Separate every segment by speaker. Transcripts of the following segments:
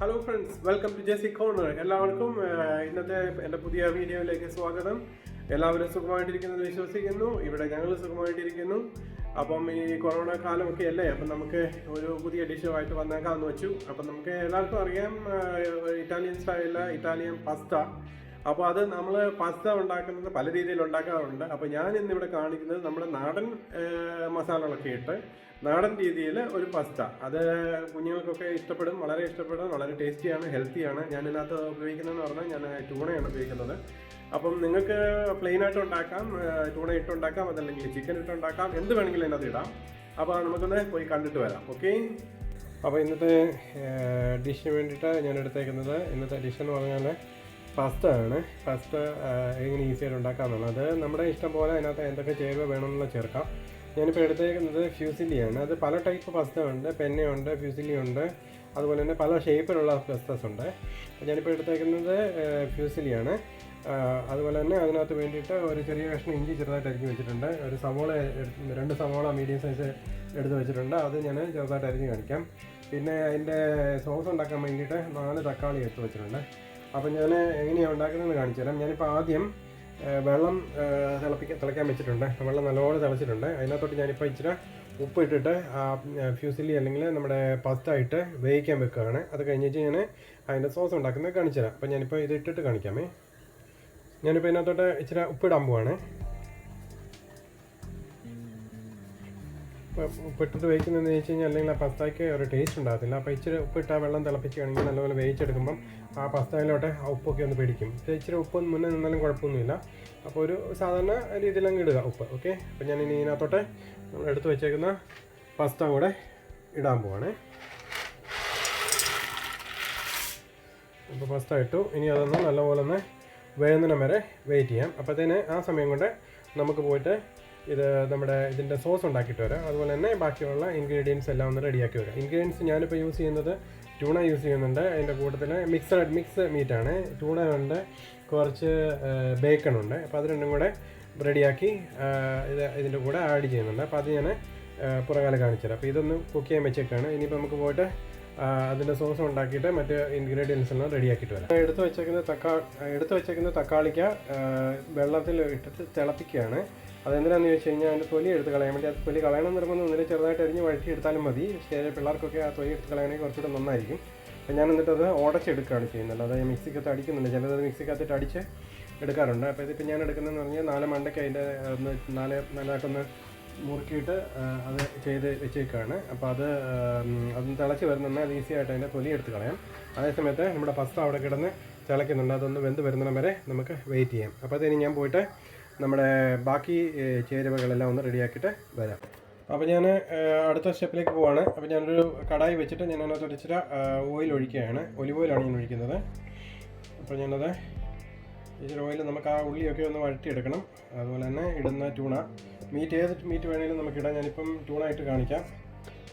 Speaker 1: Hello friends, welcome to JC corner. എല്ലാവർക്കും ഇന്നത്തെ എൻ്റെ പുതിയ വീഡിയോയിലേക്ക് സ്വാഗതം. എല്ലാവരും സുഖമായിട്ടിരിക്കുന്നത് വിശ്വസിക്കുന്നു. ഇവിടെ ഞങ്ങൾ സുഖമായിട്ടിരിക്കുന്നു. അപ്പം ഈ കൊറോണ കാലമൊക്കെ അല്ലേ, അപ്പം നമുക്ക് ഒരു പുതിയ ഡിഷുമായിട്ട് വന്നേക്കാമെന്ന് വെച്ചു. അപ്പം നമുക്ക് എല്ലാവർക്കും അറിയാം ഇറ്റാലിയൻ സ്റ്റൈലിൽ ഇറ്റാലിയൻ പാസ്ത. അപ്പോൾ അത് നമ്മൾ പാസ്ത ഉണ്ടാക്കുന്നത് പല രീതിയിൽ ഉണ്ടാക്കാറുണ്ട്. അപ്പോൾ ഞാൻ ഇന്നിവിടെ കാണിക്കുന്നത് നമ്മുടെ നാടൻ മസാലകളൊക്കെ ഇട്ട് നാടൻ രീതിയിൽ ഒരു പാസ്ത. അത് കുഞ്ഞുങ്ങൾക്കൊക്കെ ഇഷ്ടപ്പെടും, വളരെ ഇഷ്ടപ്പെടും, വളരെ ടേസ്റ്റിയാണ്, ഹെൽത്തിയാണ്. ഞാൻ ഇതിനകത്ത് ഉപയോഗിക്കുന്നതെന്ന് പറഞ്ഞാൽ ഞാൻ ട്യൂണയാണ് ഉപയോഗിക്കുന്നത്. അപ്പം നിങ്ങൾക്ക് പ്ലെയിനായിട്ട് ഉണ്ടാക്കാം, ട്യൂണ ഇട്ടുണ്ടാക്കാം, അതല്ലെങ്കിൽ ചിക്കൻ ഇട്ടുണ്ടാക്കാം, എന്ത് വേണമെങ്കിലും അതിനകത്ത് ഇടാം. അപ്പോൾ നമുക്കൊന്ന് പോയി കണ്ടിട്ട് വരാം. ഓക്കെ. അപ്പോൾ ഇന്നത്തെ ഡിഷിന് വേണ്ടിയിട്ട് ഞാൻ എടുത്തേക്കുന്നത്, ഇന്നത്തെ ഡിഷ് എന്ന് പറഞ്ഞാൽ പാസ്ത ആണ്. പാസ്ത എങ്ങനെ ഈസിയായിട്ട് ഉണ്ടാക്കാമെന്നുള്ളത് നമ്മുടെ ഇഷ്ടം പോലെ അതിനകത്ത് എന്തൊക്കെ ചേരുവ വേണമെന്നുള്ള ചേർക്കാം. ഞാനിപ്പോൾ എടുത്തേക്കുന്നത് ഫ്യൂസിലിയാണ്. അത് പല ടൈപ്പ് പാസ്ത ഉണ്ട്, പെന്നയുണ്ട്, ഫ്യൂസിലി ഉണ്ട്, അതുപോലെ തന്നെ പല ഷേപ്പിലുള്ള പാസ്തസ് ഉണ്ട്. ഞാനിപ്പോൾ എടുത്തേക്കുന്നത് ഫ്യൂസിലിയാണ്. അതുപോലെ തന്നെ അതിനകത്ത് വേണ്ടിയിട്ട് ഒരു ചെറിയ കഷ്ണം ഇഞ്ചി ചെറുതായിട്ട് അരിഞ്ഞ് വെച്ചിട്ടുണ്ട്. ഒരു സവോള, 2 സവോള മീഡിയം സൈസ് എടുത്ത് വെച്ചിട്ടുണ്ട്. അത് ഞാൻ ചെറുതായിട്ട് അരിഞ്ഞ് കാണിക്കാം. പിന്നെ അതിൻ്റെ സോസ് ഉണ്ടാക്കാൻ വേണ്ടിയിട്ട് 4 തക്കാളി എടുത്ത് വെച്ചിട്ടുണ്ട്. അപ്പം ഞാൻ എങ്ങനെയാണ് ഉണ്ടാക്കുന്നതെന്ന് കാണിച്ചു തരാം. ഞാനിപ്പോൾ ആദ്യം വെള്ളം തിളയ്ക്കാൻ വെച്ചിട്ടുണ്ട്. വെള്ളം നല്ലപോലെ തിളച്ചിട്ടുണ്ട്. അതിനകത്തോട്ട് ഞാനിപ്പോൾ ഇച്ചിരി ഉപ്പ് ഇട്ടിട്ട് ഫ്യൂസിലി അല്ലെങ്കിൽ നമ്മുടെ പാസ്ത ഇട്ട് വേവിക്കാൻ വെക്കുകയാണ്. അത് കഴിഞ്ഞിട്ട് ഞാൻ അതിൻ്റെ സോസ് ഉണ്ടാക്കുന്നത് കാണിച്ചു തരാം. അപ്പം ഞാനിപ്പോൾ ഇത് ഇട്ടിട്ട് കാണിക്കാമേ. ഞാനിപ്പോൾ ഇതിനകത്തോട്ട് ഇച്ചിരി ഉപ്പിടാൻ പോവാണ്. ഉപ്പിട്ടിട്ട് വേവിക്കുന്നതെന്ന് വെച്ച് കഴിഞ്ഞാൽ അല്ലെങ്കിൽ ആ പാസ്തയ്ക്ക് ഒരു ടേസ്റ്റ് ഉണ്ടാകത്തില്ല. അപ്പോൾ ഇച്ചിരി ഉപ്പിട്ട് വെള്ളം തിളപ്പിക്കുകയാണെങ്കിൽ നല്ലപോലെ വേവിച്ചെടുക്കുമ്പം ആ പാസ്തയിലോട്ട് ആ ഉപ്പൊക്കെ ഒന്ന് പിടിക്കും. ഇച്ചിരി ഉപ്പ് മുന്നേ നിന്നാലും കുഴപ്പമൊന്നുമില്ല. അപ്പോൾ ഒരു സാധാരണ രീതിയിലങ്ങ് ഇടുക ഉപ്പ്. ഓക്കെ. അപ്പോൾ ഞാൻ ഇനി ഇതിനകത്തോട്ട് നമ്മൾ എടുത്ത് വെച്ചേക്കുന്ന പാസ്ത കൂടെ ഇടാൻ പോവാണ്. അപ്പോൾ പാസ്ത ഇട്ടു. ഇനി അതൊന്ന് നല്ലപോലെ ഒന്ന് വേകുന്നതിന് വരെ വെയിറ്റ് ചെയ്യാം. അപ്പോഴത്തേന് ആ സമയം കൊണ്ട് നമുക്ക് പോയിട്ട് നമ്മുടെ ഇതിൻ്റെ സോസ് ഉണ്ടാക്കിയിട്ട് വരാം. അതുപോലെ തന്നെ ബാക്കിയുള്ള ഇൻഗ്രീഡിയൻസ് എല്ലാം ഒന്ന് റെഡിയാക്കി വരാം. ഇൻഗ്രീഡിയൻസ് ഞാനിപ്പോൾ യൂസ് ചെയ്യുന്നത് ട്യൂണ യൂസ് ചെയ്യുന്നുണ്ട്. അതിൻ്റെ കൂട്ടത്തിൽ മിക്സ് മീറ്റാണ്. ട്യൂണ ഉണ്ട്, കുറച്ച് ബേക്കൺ ഉണ്ട്. അപ്പോൾ അത് രണ്ടും കൂടെ റെഡിയാക്കി ഇതിൻ്റെ കൂടെ ആഡ് ചെയ്യുന്നുണ്ട്. അപ്പോൾ അത് ഞാൻ പുറകാലം കാണിച്ചു തരാം. അപ്പോൾ ഇതൊന്ന് കുക്ക് ചെയ്യാൻ വെച്ചേക്കാണ്. ഇനിയിപ്പോൾ നമുക്ക് പോയിട്ട് അതിൻ്റെ സോസ് ഉണ്ടാക്കിയിട്ട് മറ്റ് ഇൻഗ്രീഡിയൻസ് എല്ലാം റെഡിയാക്കിയിട്ട് വരാം. എടുത്ത് വെച്ചേക്കുന്ന തക്കാളിക്ക വെള്ളത്തിൽ ഇട്ടിട്ട് തിളപ്പിക്കുകയാണ്. അതെന്തിനാന്ന് ചോദിച്ചു കഴിഞ്ഞാൽ അതിൻ്റെ തൊലി എടുത്ത് കളയാൻ വേണ്ടി. അത് തൊലി കളയണം നിർബന്ധമൊന്നുമില്ല, ചെറുതായിട്ട് അരിഞ്ഞ് വഴറ്റി എടുത്താലും മതി. പിള്ളേർക്കൊക്കെ ആ തൊലി എടുത്ത് കളയണമെങ്കിൽ കുറച്ചുകൂടെ നന്നായിരിക്കും. അപ്പോൾ ഞാൻ എന്നിട്ടത് ഉടച്ചെടുക്കുകയാണ് ചെയ്യുന്നത്. അത് മിക്സിക്കകത്ത് അടിക്കുന്നുണ്ട്. ചിലത് മിക്സിക്കകത്തിട്ട് അടിച്ച് എടുക്കാറുണ്ട്. അപ്പോൾ ഇതിപ്പോൾ ഞാൻ എടുക്കുന്നതെന്ന് പറഞ്ഞാൽ 4 മണ്ടയ്ക്ക് അതിൻ്റെ നല്ലതായിട്ടൊന്ന് മുറുക്കിയിട്ട് അത് ചെയ്ത് വെച്ചേക്കാണ്. അപ്പോൾ അതൊന്ന് തിളച്ച് വരുന്നുണ്ട്. അത് ഈസി ആയിട്ട് അതിൻ്റെ തൊലി എടുത്ത് കളയാം. അതേസമയത്ത് നമ്മുടെ പാസ്ത അവിടെ കിടന്ന് തിളയ്ക്കുന്നുണ്ട്. അതൊന്ന് വെന്ത് വരുന്നിടം വരെ നമുക്ക് വെയിറ്റ് ചെയ്യാം. അപ്പോൾ അതിന് ഞാൻ പോയിട്ട് നമ്മുടെ ബാക്കി ചേരുവകളെല്ലാം ഒന്ന് റെഡിയാക്കിയിട്ട് വരാം. അപ്പോൾ ഞാൻ അടുത്ത സ്റ്റെപ്പിലേക്ക് പോവാണ്. അപ്പോൾ ഞാനൊരു കടായി വെച്ചിട്ട് ഞാൻ അതിനകത്ത് ഇച്ചിരി ഓയിൽ ഒഴിക്കുകയാണ്. ഒലിവ് ഓയിലാണ് ഞാൻ ഒഴിക്കുന്നത്. അപ്പോൾ ഞാനത് ഇച്ചിരി ഓയിൽ നമുക്ക് ആ ഉള്ളിയൊക്കെ ഒന്ന് വഴറ്റിയെടുക്കണം. അതുപോലെ തന്നെ ഇടുന്ന ട്യൂണ ഏത് മീറ്റ് വേണമെങ്കിലും നമുക്കിടാം. ഞാനിപ്പം ട്യൂണ ആയിട്ട് കാണിക്കാം.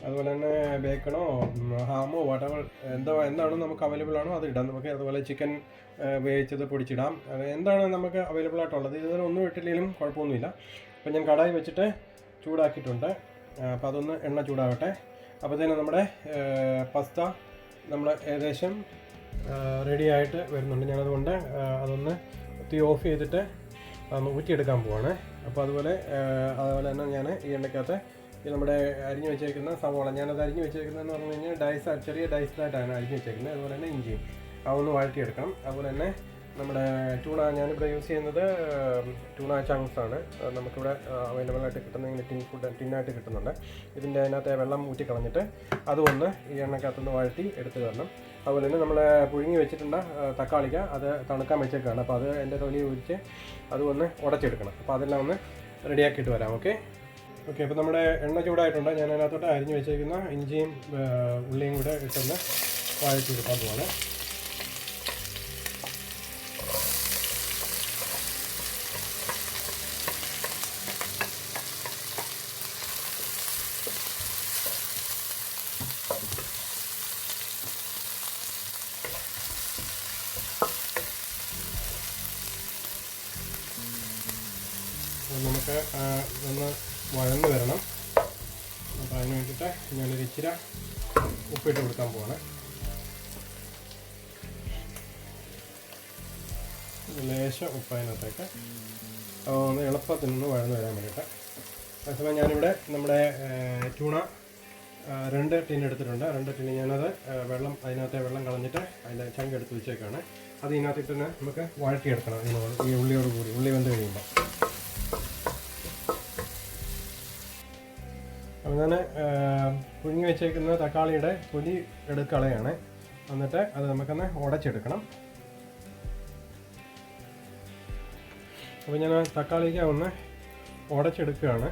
Speaker 1: അതുപോലെ തന്നെ ബേക്കണോ ഹാമോ വാട്ടവർ എന്താണോ നമുക്ക് അവൈലബിൾ ആണോ അത് ഇടാം നമുക്ക്. അതുപോലെ ചിക്കൻ വേവിച്ചത് പൊടിച്ചിടാം. എന്താണ് നമുക്ക് അവൈലബിൾ ആയിട്ടുള്ളത്. ഇതിനൊന്നും ഇട്ടില്ലെങ്കിലും കുഴപ്പമൊന്നുമില്ല. അപ്പോൾ ഞാൻ കടായി വെച്ചിട്ട് ചൂടാക്കിയിട്ടുണ്ട്. അപ്പോൾ അതൊന്ന് എണ്ണ ചൂടാകട്ടെ. അപ്പോഴത്തേനും നമ്മുടെ പാസ്ത നമ്മൾ ഏകദേശം റെഡി ആയിട്ട് വരുന്നുണ്ട്. ഞാനതുകൊണ്ട് അതൊന്ന് തീ ഓഫ് ചെയ്തിട്ട് അതൊന്ന് ഊറ്റിയെടുക്കാൻ പോവാണ്. അപ്പോൾ അതുപോലെ തന്നെ ഞാൻ ഈ എണ്ണയ്ക്കകത്ത് നമ്മുടെ അരിഞ്ഞ് വെച്ചേക്കുന്ന സവോള, ഞാനത് അരിഞ്ഞ് വെച്ചേക്കുന്നതെന്ന് പറഞ്ഞു കഴിഞ്ഞാൽ ചെറിയ ഡൈസായിട്ടാണ് അരിഞ്ഞ് വെച്ചേക്കുന്നത്. അതുപോലെ തന്നെ ഇഞ്ചിയും അതൊന്ന് വഴറ്റിയെടുക്കണം. അതുപോലെ തന്നെ നമ്മുടെ ട്യൂണ, ഞാനിവിടെ യൂസ് ചെയ്യുന്നത് ട്യൂണ ചങ്ക്സ് ആണ്. നമുക്കിവിടെ അവൈലബിൾ ആയിട്ട് കിട്ടുന്ന ടിന്നായിട്ട് കിട്ടുന്നുണ്ട്. ഇതിൻ്റെ അതിനകത്ത് വെള്ളം ഊറ്റി കളഞ്ഞിട്ട് അതുമൊന്ന് ഈ എണ്ണക്കകത്തൊന്ന് വഴറ്റി എടുത്ത് തരണം. അതുപോലെ തന്നെ നമ്മൾ പുഴുങ്ങി വെച്ചിട്ടുണ്ട് തക്കാളിക്ക, അത് തണുക്കാൻ വെച്ചേക്കാണ്. അപ്പോൾ അത് എൻ്റെ തൊലി ഒഴിച്ച് അതുമൊന്ന് ഉടച്ചെടുക്കണം. അപ്പോൾ അതെല്ലാം ഒന്ന് റെഡിയാക്കിയിട്ട് വരാം. ഓക്കെ. അപ്പോൾ നമ്മുടെ എണ്ണ ചൂടായിട്ടുണ്ട്. ഞാൻ അതിനകത്തോട്ട് അരിഞ്ഞ് വെച്ചേക്കുന്ന ഇഞ്ചിയും ഉള്ളിയും കൂടെ ഇട്ടൊന്ന് വഴറ്റിയെടുക്കാൻ പോവാണ്. നമുക്ക് ഒന്ന് വഴന്ന് വരണം. അപ്പോൾ അതിന് വേണ്ടിയിട്ട് ഞാനൊരു ഇച്ചിരി ഉപ്പിട്ട് കൊടുക്കാൻ പോവാണ്. ലേശം ഉപ്പ് അതിനകത്തേക്ക് ഒന്ന് എളുപ്പത്തിൽ നിന്ന് വഴന്ന് വരാൻ വേണ്ടിയിട്ട്. അതേസമയം ഞാനിവിടെ നമ്മുടെ ട്യൂണ 2 ടിൻ എടുത്തിട്ടുണ്ട്. 2 ടിൻ ഞാനത് അതിനകത്തെ വെള്ളം കളഞ്ഞിട്ട് അതിൻ്റെ ചങ്ക് എടുത്ത് വെച്ചേക്കാണ്. അത് ഇതിനകത്തിട്ട് തന്നെ നമുക്ക് വഴറ്റിയെടുക്കണം. ഈ ഉള്ളിയോട് കൂടി ഉള്ളി വെന്ത് കഴിയുമ്പോൾ. അപ്പോൾ ഞാൻ പുഴുങ്ങി വെച്ചേക്കുന്ന തക്കാളിയുടെ തൊലി എടുക്കളയാണ്. എന്നിട്ട് അത് നമുക്കൊന്ന് ഉടച്ചെടുക്കണം. അപ്പോൾ ഞാൻ തക്കാളിക്ക് ഒന്ന് ഉടച്ചെടുക്കുകയാണ്.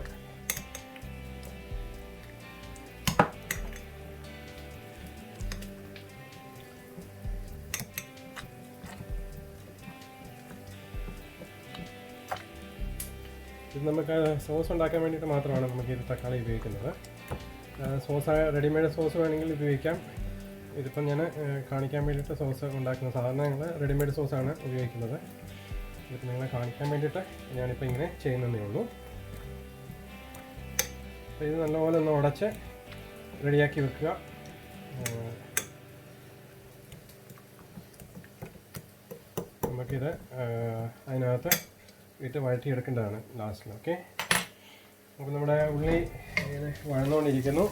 Speaker 1: ഇത് നമുക്ക് സോസ് ഉണ്ടാക്കാൻ വേണ്ടിയിട്ട് മാത്രമാണ് നമുക്ക് ഇത് തക്കാളി ഉപയോഗിക്കുന്നത്. റെഡിമെയ്ഡ് സോസ് വേണമെങ്കിൽ ഉപയോഗിക്കാം. ഇതിപ്പം ഞാൻ കാണിക്കാൻ വേണ്ടിയിട്ട് സോസ് ഉണ്ടാക്കുന്ന സാധാരണ ഞങ്ങൾ റെഡിമെയ്ഡ് സോസാണ് ഉപയോഗിക്കുന്നത്. ഇതിപ്പോൾ നിങ്ങളെ കാണിക്കാൻ വേണ്ടിയിട്ട് ഞാനിപ്പോൾ ഇങ്ങനെ ചെയ്യുന്നതേ ഉള്ളൂ. അപ്പോൾ ഇത് നല്ലപോലെ ഒന്ന് ഉടച്ച് റെഡിയാക്കി വെക്കുക. നമുക്കിത് അതിനകത്ത് ഇട്ട് വഴറ്റിയെടുക്കേണ്ടതാണ് ലാസ്റ്റിൽ. ഓക്കെ, അപ്പോൾ നമ്മുടെ ഉള്ളി ഇങ്ങനെ വഴന്നുകൊണ്ടിരിക്കുന്നു.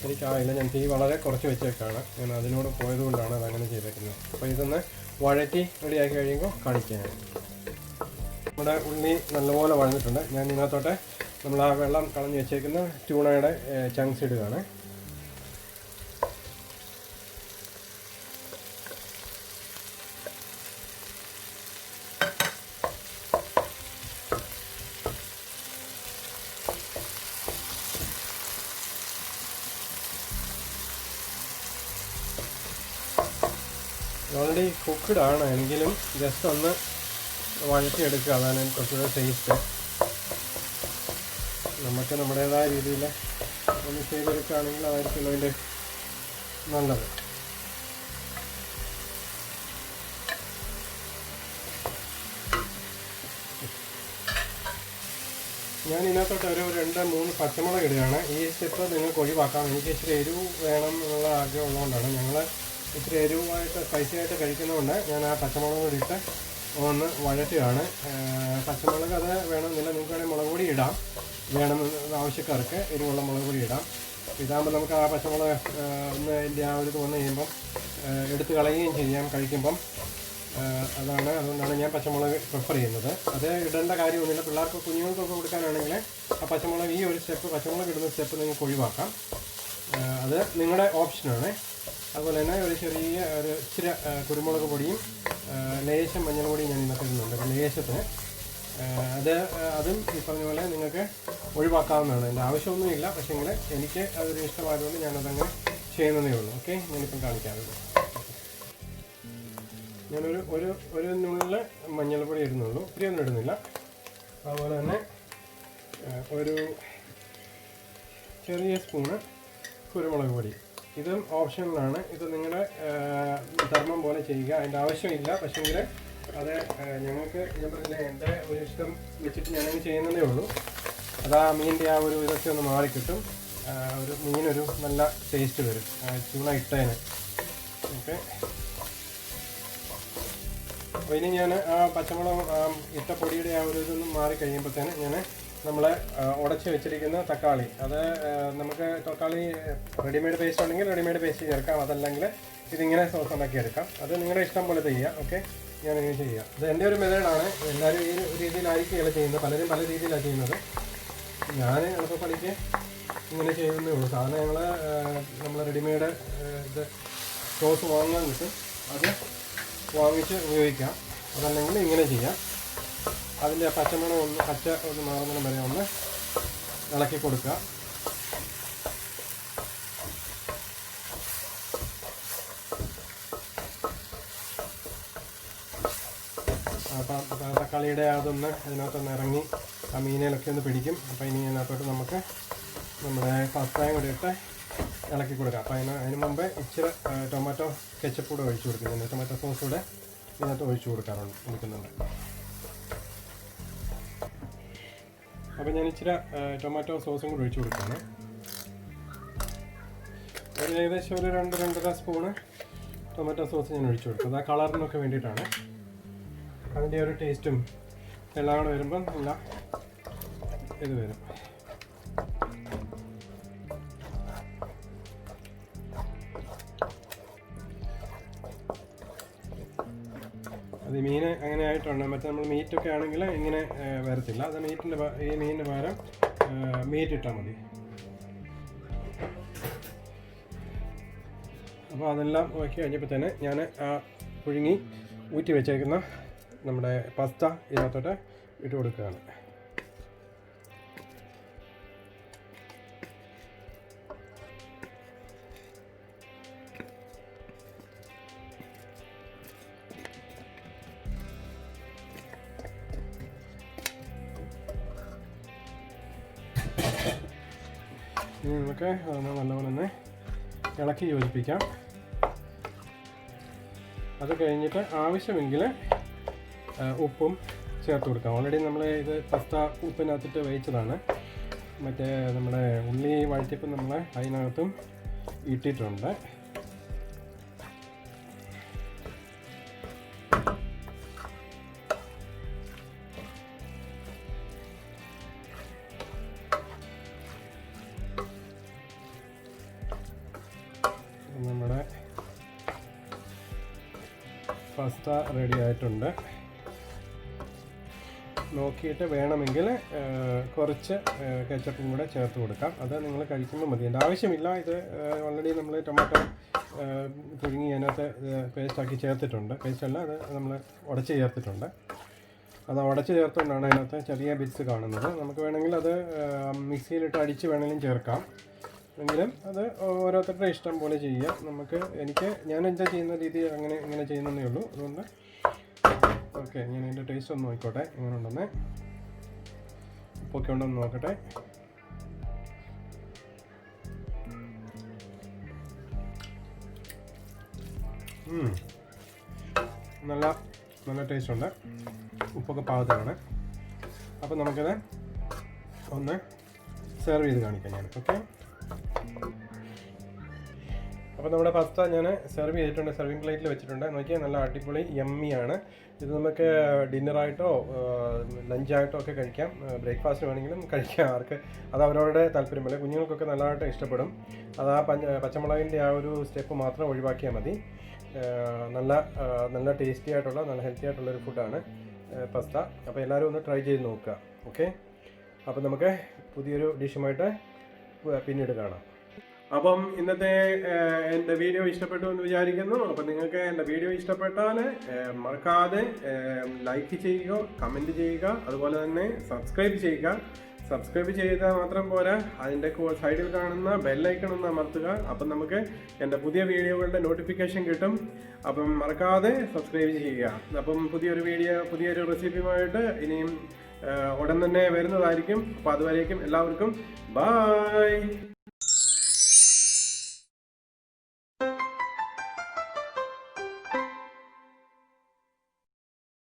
Speaker 1: എനിക്കായില്ല, ഞാൻ തീ വളരെ കുറച്ച് വെച്ചേക്കാണ്. ഞാൻ അതിനോട് പോയതുകൊണ്ടാണ് അതങ്ങനെ ചെയ്തേക്കുന്നത്. അപ്പോൾ ഇതൊന്ന് വഴറ്റി റെഡിയാക്കി കഴിയുമ്പോൾ കാണിക്കാൻ. നമ്മുടെ ഉള്ളി നല്ലപോലെ വഴന്നിട്ടുണ്ട്. ഞാൻ ഇതിനകത്തോട്ട് നമ്മൾ ആ വെള്ളം കളഞ്ഞ് വെച്ചേക്കുന്ന ട്യൂണയുടെ ചങ്ക്സ് ഇടുകയാണ്. ഓൾറെഡി കുക്ക്ഡ് ആണ്, എങ്കിലും ജസ്റ്റ് ഒന്ന് വഴറ്റിയെടുക്കുക. അതാണ് കുറച്ചുകൂടെ ടേസ്റ്റ്. നമുക്ക് നമ്മുടേതായ രീതിയിൽ ഒന്ന് ചെയ്തെടുക്കുകയാണെങ്കിൽ അതായിരിക്കും അതിൻ്റെ നല്ലത്. ഞാൻ ഇതിനകത്തോട്ട് ഒരു 2-3 പച്ചമുളക് ഇടുകയാണ്. ഈ സ്റ്റെപ്പ് നിങ്ങൾക്ക് ഒഴിവാക്കാം. എനിക്ക് ഇച്ചിരി എരിവ് വേണം എന്നുള്ള ആഗ്രഹം ഉള്ളതുകൊണ്ടാണ്. ഞങ്ങൾ ഇച്ചിരി എരിവായിട്ട് സ്പൈസി ആയിട്ട് കഴിക്കുന്നതുകൊണ്ട് ഞാൻ ആ പച്ചമുളക് കൂടി ഇട്ട് ഒന്ന് വഴറ്റുകയാണ്. പച്ചമുളക് അത് വേണമെന്നില്ല, നിങ്ങൾക്ക് വേണമെങ്കിൽ മുളക് പൊടി ഇടാം. വേണമെന്ന് ആവശ്യക്കാർക്ക് എരിവുള്ള മുളക് പൊടി ഇടാം. ഇതാകുമ്പോൾ നമുക്ക് ആ പച്ചമുളക് ഒന്ന് അതിൻ്റെ ആ ഒരു തോന്നു കഴിയുമ്പം എടുത്ത് കളയുകയും ചെയ്യാം കഴിക്കുമ്പം. അതുകൊണ്ടാണ് ഞാൻ പച്ചമുളക് പ്രിഫർ ചെയ്യുന്നത്. അത് ഇടേണ്ട കാര്യമൊന്നുമില്ല. പിള്ളേർക്ക് കുഞ്ഞുങ്ങൾക്കൊക്കെ കൊടുക്കാനാണെങ്കിൽ ആ പച്ചമുളക് ഈ ഒരു സ്റ്റെപ്പ് പച്ചമുളക് ഇടുന്ന സ്റ്റെപ്പ് നിങ്ങൾക്ക് ഒഴിവാക്കാം. അത് നിങ്ങളുടെ ഓപ്ഷനാണ്. അതുപോലെ തന്നെ ഒരു ഇച്ചിരി കുരുമുളക് പൊടിയും ലേശം മഞ്ഞൾ പൊടിയും ഞാൻ ഇന്നത്തെ ഇടുന്നുണ്ട്. ലേശത്തിന് അതും ഈ പറഞ്ഞ പോലെ നിങ്ങൾക്ക് ഒഴിവാക്കാവുന്നതാണ്. എൻ്റെ ആവശ്യമൊന്നുമില്ല. പക്ഷേങ്കിൽ എനിക്ക് അതൊരു ഇഷ്ടമായതുകൊണ്ട് ഞാനതങ്ങനെ ചെയ്യുന്നതേ ഉള്ളൂ. ഓക്കെ, ഞാനിപ്പം കാണിക്കാറുണ്ട്. ഞാനൊരു ഒരു നുള്ളിൽ മഞ്ഞൾപ്പൊടി ഇടുന്നുള്ളൂ, ഒത്തിരിയൊന്നും ഇടുന്നില്ല. അതുപോലെ തന്നെ ഒരു ചെറിയ സ്പൂണ് കുരുമുളക് പൊടി. ഇതും ഓപ്ഷനിലാണ്. ഇത് നിങ്ങളുടെ ധർമ്മം പോലെ ചെയ്യുക. അതിൻ്റെ ആവശ്യമില്ല. പക്ഷേങ്കിൽ അത് ഞങ്ങൾക്ക് ഞാൻ പറഞ്ഞില്ല, എൻ്റെ ഒരു ഇഷ്ടം വെച്ചിട്ട് ഞാനങ്ങ് ചെയ്യുന്നതേ ഉള്ളൂ. അത് ആ മീനിൻ്റെ ആ ഒരു ഇതൊക്കെ ഒന്ന് മാറിക്കിട്ടും. ഒരു മീനൊരു നല്ല ടേസ്റ്റ് വരും ചൂണ ഇട്ടതിന്. ഓക്കെ, അപ്പോൾ ഇനി ഞാൻ ആ പച്ചമുളക് ഇട്ട പൊടിയുടെ ആ ഒരു ഇതൊന്നും മാറിക്കഴിയുമ്പോഴത്തേന് ഞാൻ നമ്മൾ ഉടച്ച് വെച്ചിരിക്കുന്ന തക്കാളി, അത് നമുക്ക് തക്കാളി റെഡിമെയ്ഡ് പേസ്റ്റ് ഉണ്ടെങ്കിൽ റെഡിമെയ്ഡ് പേസ്റ്റ് ചേർക്കാം. അതല്ലെങ്കിൽ ഇതിങ്ങനെ സോസ് ഉണ്ടാക്കി എടുക്കാം. അത് നിങ്ങളുടെ ഇഷ്ടം പോലെ ചെയ്യുക. ഓക്കെ, ഞാനിങ്ങനെ ചെയ്യാം. ഇത് എൻ്റെ ഒരു മെത്തേഡാണ്. എല്ലാവരും ഈ രീതിയിലായിരിക്കും ചെയ്യുന്നത്. പലരും പല രീതിയിലാണ് ചെയ്യുന്നത്. ഞാൻ എളുപ്പപ്പണിക്ക് ഇങ്ങനെ ചെയ്യുന്നേ ഉള്ളൂ. സാധാരണ നമ്മൾ റെഡിമെയ്ഡ് ഇത് സോസ് വാങ്ങാൻ കിട്ടും. അത് വാങ്ങിച്ച് ഉപയോഗിക്കാം. അതല്ലെങ്കിൽ ഇങ്ങനെ ചെയ്യാം. അതിൻ്റെ പച്ച ഒന്ന് മാറുന്നതിന് വരെ ഒന്ന് ഇളക്കി കൊടുക്കുക. തക്കാളിയുടെ അതൊന്ന് അതിനകത്തൊന്ന് ഇറങ്ങി ആ മീനിലൊക്കെ ഒന്ന് പിടിക്കും. അപ്പോൾ ഇനി അതിനകത്തോട്ട് നമുക്ക് നമ്മുടെ പാസ്തയും കൂടി ഇട്ട് ഇളക്കി കൊടുക്കാം. അപ്പോൾ അതിന് മുമ്പ് ഇച്ചിരി ടൊമാറ്റോ കെച്ചപ്പ് കൂടെ ഒഴിച്ചു കൊടുക്കുന്നുണ്ട്. ടൊമാറ്റോ സോസ് കൂടെ ഇതിനകത്ത് ഒഴിച്ചു കൊടുക്കുന്നുണ്ട്. അപ്പോൾ ഞാൻ ഇച്ചിരി ടൊമാറ്റോ സോസും കൂടി ഒഴിച്ചു കൊടുക്കുകയാണ്. ഏകദേശം ഒരു 2-2.5 സ്പൂണ് ടൊമാറ്റോ സോസ് ഞാൻ ഒഴിച്ചു കൊടുക്കുന്നത്. ആ കളറിനൊക്കെ വേണ്ടിയിട്ടാണ്. അതിൻ്റെ ഒരു ടേസ്റ്റും എല്ലാം കൂടെ വരുമ്പം നല്ല ഇത് വരും. അത് മീൻ അങ്ങനെ ആയിട്ടുണ്ട്. മറ്റേ നമ്മൾ മീറ്റൊക്കെ ആണെങ്കിൽ ഇങ്ങനെ വരത്തില്ല. അത് ഈ മീനിന് പകരം മീറ്റ് ഇട്ടാൽ മതി. അപ്പോൾ അതെല്ലാം നോക്കി കഴിഞ്ഞപ്പോൾ തന്നെ ഞാൻ ആ പുഴുങ്ങി ഊറ്റി വെച്ചേക്കുന്ന നമ്മുടെ പാസ്ത ഇതിനകത്തോട്ട് ഇട്ട് കൊടുക്കുകയാണ്. ഇനി നമുക്ക് അതൊന്ന് നല്ലപോലെ തന്നെ ഇളക്കി യോജിപ്പിക്കാം. അത് കഴിഞ്ഞിട്ട് ആവശ്യമെങ്കിൽ ഉപ്പും ചേർത്ത് കൊടുക്കാം. ഓൾറെഡി നമ്മൾ ഇത് പാസ്ത ഉപ്പിനകത്തിട്ട് വേവിച്ചതാണ്. മറ്റേ നമ്മുടെ ഉള്ളി വഴറ്റിയപ്പോൾ നമ്മൾ അതിനകത്തും ഇട്ടിട്ടുണ്ട്. നമ്മുടെ പാസ്ത റെഡി ആയിട്ടുണ്ട്. നോക്കിയിട്ട് വേണമെങ്കിൽ കുറച്ച് കെച്ചപ്പും കൂടെ ചേർത്ത് കൊടുക്കാം. അത് നിങ്ങൾ കഴിക്കുമ്പോൾ മതി. എൻ്റെ ആവശ്യമില്ല. ഇത് ഓൾറെഡി നമ്മൾ ടൊമാറ്റോ പുഴുങ്ങി അതിനകത്ത് പേസ്റ്റാക്കി ചേർത്തിട്ടുണ്ട്. പേസ്റ്റല്ല, അത് നമ്മൾ ഉടച്ച് ചേർത്തിട്ടുണ്ട്. അത് ഉടച്ച് ചേർത്തുകൊണ്ടാണ് അതിനകത്ത് ചെറിയ ബിറ്റ്സ് കാണുന്നത്. നമുക്ക് വേണമെങ്കിൽ അത് മിക്സിയിലിട്ട് അടിച്ച് വേണമെങ്കിലും ചേർക്കാം. എങ്കിലും അത് ഓരോരുത്തരുടെ ഇഷ്ടം പോലെ ചെയ്യാം. ഞാൻ എന്താ ചെയ്യുന്ന രീതി ഇങ്ങനെ ചെയ്യുന്നതേ ഉള്ളൂ. അതുകൊണ്ട് ഓക്കെ, ഞാൻ ഇതിൻ്റെ ടേസ്റ്റ് ഒന്ന് നോക്കിക്കോട്ടെ എങ്ങനെ ഉണ്ടെന്ന്. ഉപ്പൊക്കെ ഉണ്ടോന്ന് നോക്കട്ടെ. നല്ല ടേസ്റ്റ് ഉണ്ട്. ഉപ്പൊക്കെ പാകത്തിലാണ്. അപ്പം നമുക്കത് ഒന്ന് സെർവ് ചെയ്ത് കാണിക്കാം ഞാൻ. ഓക്കെ, അപ്പോൾ നമ്മുടെ പാസ്ത ഞാൻ സെർവ് ചെയ്തിട്ടുണ്ട്. സെർവിങ് പ്ലേറ്റിൽ വെച്ചിട്ടുണ്ട്. നോക്കിയാൽ നല്ല അടിപൊളി യമ്മിയാണ്. ഇത് നമുക്ക് ഡിന്നറായിട്ടോ ലഞ്ചായിട്ടോ ഒക്കെ കഴിക്കാം. ബ്രേക്ക്ഫാസ്റ്റ് വേണമെങ്കിലും കഴിക്കാം. അത് അവരവരുടെ താല്പര്യം പോലെ. കുഞ്ഞുങ്ങൾക്കൊക്കെ നല്ലതായിട്ട് ഇഷ്ടപ്പെടും. അത് ആ പച്ചമുളകിൻ്റെ ആ ഒരു സ്റ്റെപ്പ് മാത്രം ഒഴിവാക്കിയാൽ മതി. നല്ല ടേസ്റ്റി ആയിട്ടുള്ള നല്ല ഹെൽത്തി ആയിട്ടുള്ളൊരു ഫുഡാണ് പാസ്ത. അപ്പോൾ എല്ലാവരും ഒന്ന് ട്രൈ ചെയ്ത് നോക്കുക. ഓക്കെ, അപ്പോൾ നമുക്ക് പുതിയൊരു ഡിഷുമായിട്ട് പിന്നീട് കാണാം. അപ്പം ഇന്നത്തെ എൻ്റെ വീഡിയോ ഇഷ്ടപ്പെട്ടു എന്ന് വിചാരിക്കുന്നു. അപ്പം നിങ്ങൾക്ക് എൻ്റെ വീഡിയോ ഇഷ്ടപ്പെട്ടാൽ മറക്കാതെ ലൈക്ക് ചെയ്യുക, കമൻറ്റ് ചെയ്യുക, അതുപോലെ തന്നെ സബ്സ്ക്രൈബ് ചെയ്യുക. സബ്സ്ക്രൈബ് ചെയ്താൽ മാത്രം പോരാ, അതിൻ്റെ സൈഡിൽ കാണുന്ന ബെല്ലൈക്കൺ ഒന്ന് അമർത്തുക. അപ്പം നമുക്ക് എൻ്റെ പുതിയ വീഡിയോകളുടെ നോട്ടിഫിക്കേഷൻ കിട്ടും. അപ്പം മറക്കാതെ സബ്സ്ക്രൈബ് ചെയ്യുക. അപ്പം പുതിയൊരു റെസിപ്പിയുമായിട്ട് ഇനിയും ഉടൻ തന്നെ വരുന്നതായിരിക്കും. അപ്പോൾ അതുവരേക്കും എല്ലാവർക്കും ബൈ.